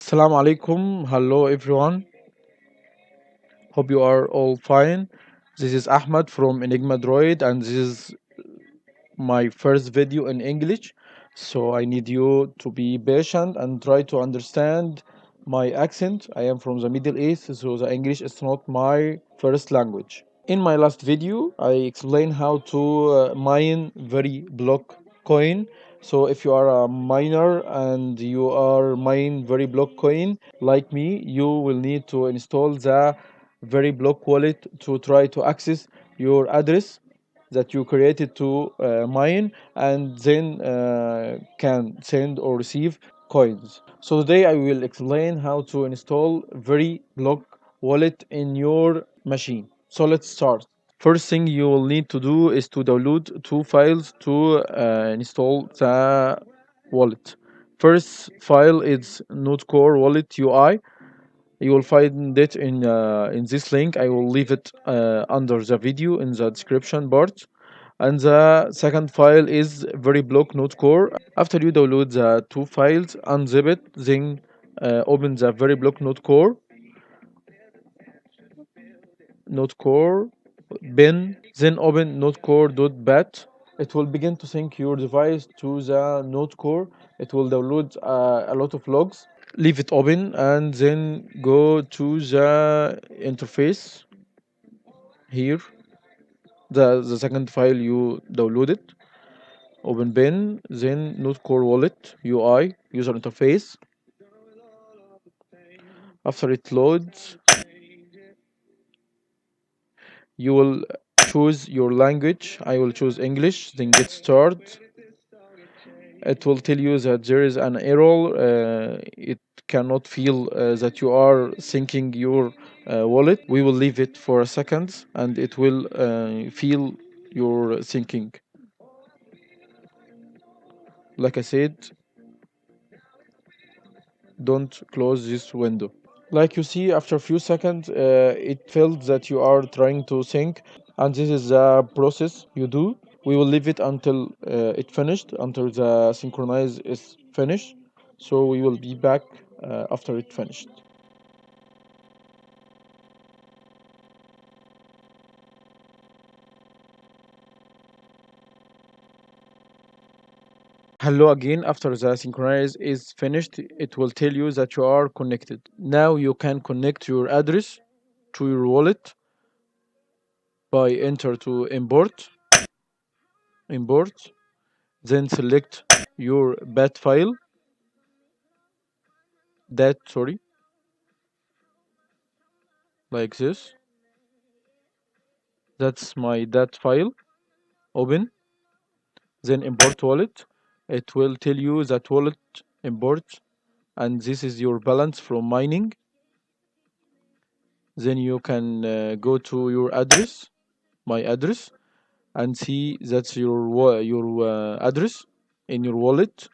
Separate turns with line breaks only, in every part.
Assalamu alaikum. Hello everyone. Hope you are all fine. This is Ahmad from Enigma Droid and this is my first video in English. So I need you to be patient and try to understand my accent. I am from the Middle East, so the English is not my first language. In my last video, I explained how to mine Veribloack coin. So if you are a miner and you are mine Veribloack coin like me, you will need to install the Veribloack wallet to try to access your address that you created to mine and then can send or receive coins. So today I will explain how to install Veribloack wallet in your machine. So let's start. First thing you will need to do is to download two files to install the wallet. First file is Notecore Wallet UI. You will find it in this link. I will leave it under the video in the description part. And the second file is Veribloack Notecore. After you download the two files, unzip it, then open the Veribloack Notecore bin, then open notecore.bat. It will begin to sync your device to the Notecore. It will download a lot of logs. Leave it open and then go to the interface here. The second file you downloaded. Open bin, then Notecore Wallet UI user interface. After it loads, you will choose your language. I will choose English, then get started. It will tell you that there is an error. It cannot feel that you are syncing your wallet. We will leave it for a second and it will feel your syncing. Like I said, don't close this window. Like you see, after a few seconds, it felt that you are trying to sync, and this is the process you do. We will leave it until it finished, until the synchronize is finished. So we will be back after it finished. Hello again. After the synchronize is finished, it will tell you that you are connected. Now you can connect your address to your wallet by enter to import, then select your bat file, that sorry, like this. That's my dat file. Open, then import wallet. It will tell you that wallet import, and this is your balance from mining. Then you can go to your address, my address, and see that's your address in your wallet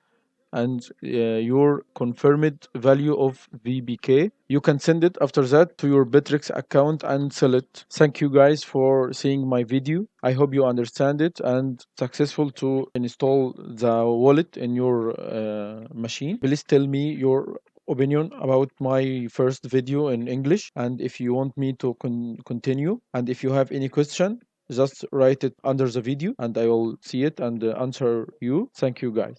and your confirmed value of VBK. You can send it after that to your Bittrex account and sell it. Thank you guys for seeing my video. I hope you understand it and successful to install the wallet in your machine. Please tell me your opinion about my first video in English and if you want me to continue, and if you have any question, just write it under the video and I will see it and answer you. Thank you guys.